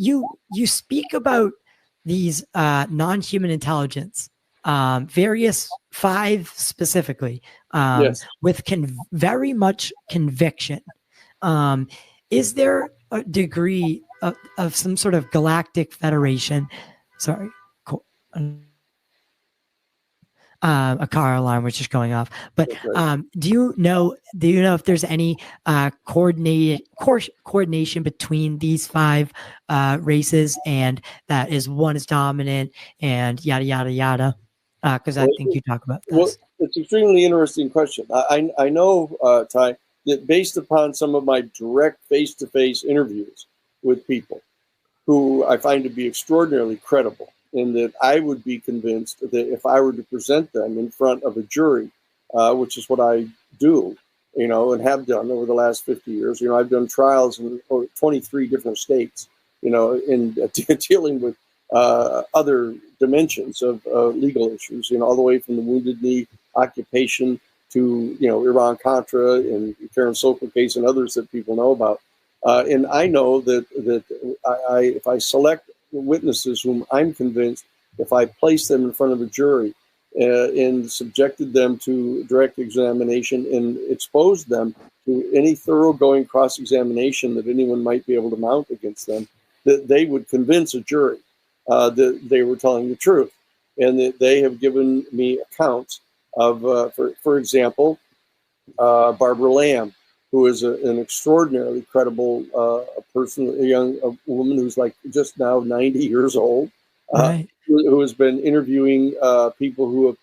you speak about these non-human intelligence, various 5 specifically, Yes. with very much conviction. Is there a degree of some sort of galactic federation? Sorry, cool. A car alarm was just going off. But do you know if there's any coordination between these 5 races, and that is one is dominant and yada yada yada? Because I think you talk about this. Well, it's an extremely interesting question. I know, Ty, that based upon some of my direct face-to-face interviews with people who I find to be extraordinarily credible, in that I would be convinced that if I were to present them in front of a jury, which is what I do, and have done over the last 50 years. I've done trials in 23 different states, in dealing with other dimensions of legal issues, all the way from the Wounded Knee occupation to, Iran Contra and Karen Sokol case and others that people know about. And I know that if I select witnesses whom I'm convinced, if I place them in front of a jury and subjected them to direct examination and exposed them to any thoroughgoing cross-examination that anyone might be able to mount against them, that they would convince a jury that they were telling the truth, and that they have given me accounts of, for example, Barbara Lamb, who is an extraordinarily credible person, a woman who's like just now 90 years old, Right. who has been interviewing people who have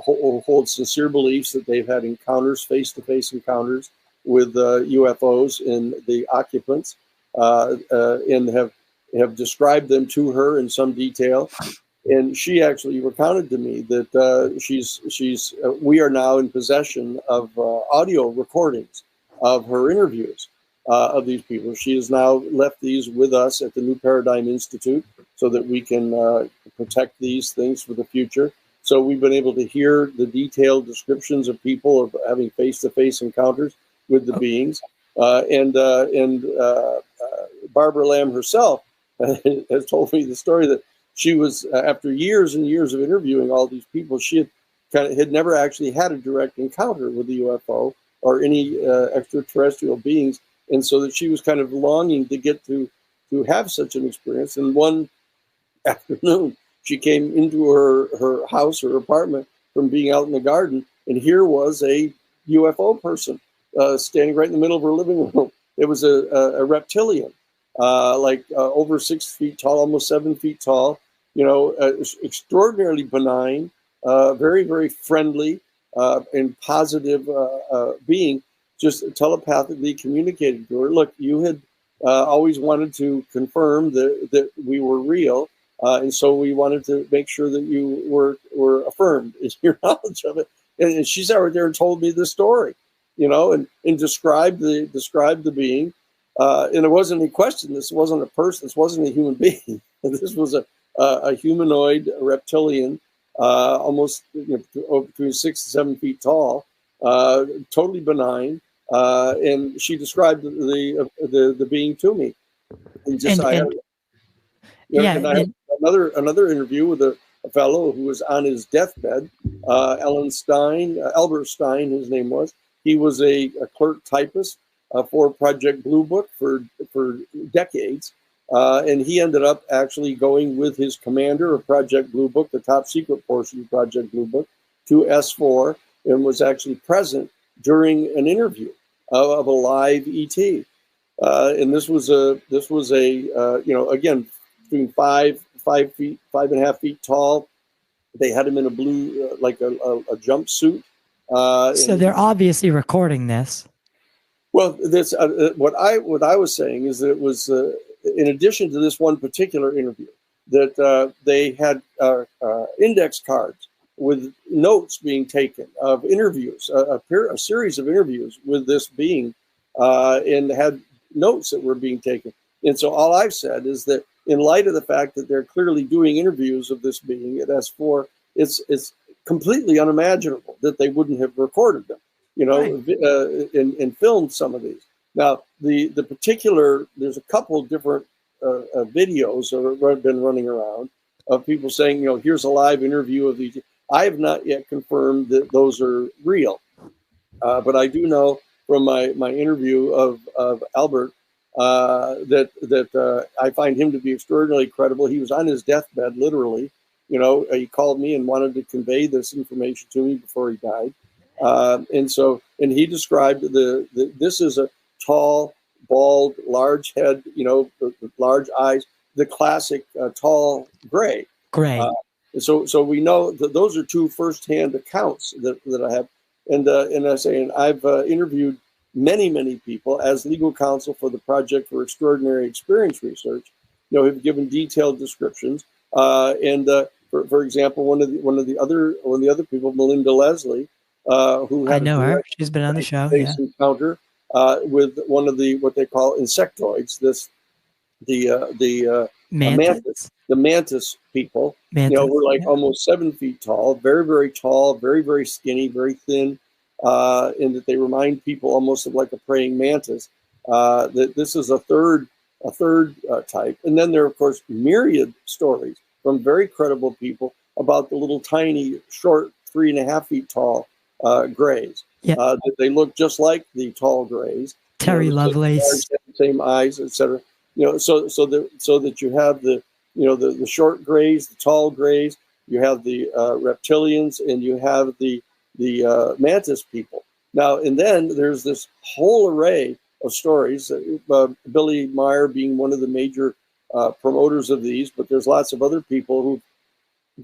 hold sincere beliefs that they've had encounters, face-to-face encounters with UFOs and the occupants, and have described them to her in some detail. And she actually recounted to me that we are now in possession of audio recordings of her interviews of these people. She has now left these with us at the New Paradigm Institute so that we can protect these things for the future. So we've been able to hear the detailed descriptions of people of having face-to-face encounters with the beings. And Barbara Lamb herself has told me the story that she was, after years and years of interviewing all these people, she had never actually had a direct encounter with the UFO or any extraterrestrial beings, and so that she was kind of longing to get to have such an experience. And one afternoon, she came into her house, her apartment, from being out in the garden, and here was a UFO person standing right in the middle of her living room. It was a reptilian, over 6 feet tall, almost 7 feet tall, extraordinarily benign, very, very friendly, and positive being, just telepathically communicated to her. Look, you had always wanted to confirm that we were real, and so we wanted to make sure that you were affirmed in your knowledge of it. And she sat right there and told me the story, and described the being. And it wasn't any question. This wasn't a person. This wasn't a human being. This was a humanoid reptilian, almost between 6 and 7 feet tall, totally benign. And she described the being to me. And I had another interview with a fellow who was on his deathbed, Albert Stein, his name was. He was a clerk typist for Project Blue Book for decades. And he ended up actually going with his commander of Project Blue Book, the top secret portion of Project Blue Book, to S4, and was actually present during an interview of a live ET. And this was again, between 5.5 feet tall. They had him in a blue, like a jumpsuit. So they're obviously recording this. Well, this what I was saying is that it was in addition to this one particular interview, that they had index cards with notes being taken of interviews, a series of interviews with this being, and had notes that were being taken. And so all I've said is that in light of the fact that they're clearly doing interviews of this being at S4, it's completely unimaginable that they wouldn't have recorded them, right. And filmed some of these. Now, the particular, there's a couple of different videos that have been running around of people saying, here's a live interview of these. I have not yet confirmed that those are real, but I do know from my interview of Albert that I find him to be extraordinarily credible. He was on his deathbed, literally. He called me and wanted to convey this information to me before he died. And he described this is a tall, bald, large head, the large eyes, the classic tall gray. Gray. So we know that those are two firsthand accounts that I have. And I've interviewed many people as legal counsel for the Project for Extraordinary Experience Research. Have given detailed descriptions. For example, one of the other people, Melinda Leslie, who had I know her. She's been on the show. Yeah. Encounter with one of what they call insectoids. The mantis people. Were like almost 7 feet tall, very tall, very skinny, very thin, and that they remind people almost of like a praying mantis. That this is a third type, and then there are of course myriad stories from very credible people about the little tiny, short, 3.5 feet tall grays. Yeah. That they look just like the tall grays. Terry Lovelace, same eyes, etc. So that you have the short grays, the tall grays, you have the reptilians, and you have the mantis people. Now, and then there's this whole array of stories, Billy Meyer being one of the major promoters of these, but there's lots of other people who've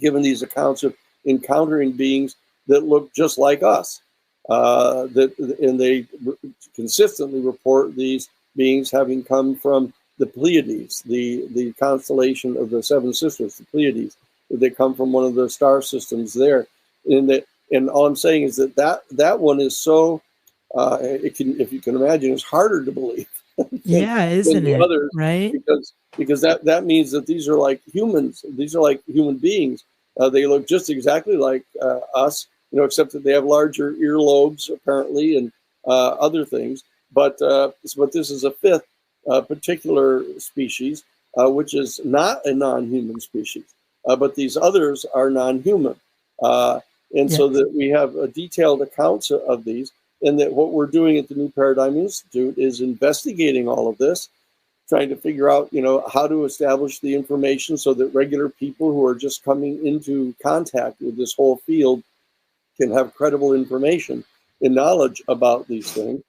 given these accounts of encountering beings that look just like us. And they consistently report these beings having come from the Pleiades, the constellation of the Seven Sisters, the Pleiades. They come from one of the star systems there. And all I'm saying is that one is so, if you can imagine, it's harder to believe. Yeah, isn't it? Others, right? Because that means that these are like humans. These are like human beings. They look just exactly like us, except that they have larger earlobes apparently and other things. But this is a fifth particular species, which is not a non-human species. But these others are non-human. So that we have detailed accounts of these, and that what we're doing at the New Paradigm Institute is investigating all of this, trying to figure out, how to establish the information so that regular people who are just coming into contact with this whole field can have credible information and knowledge about these things.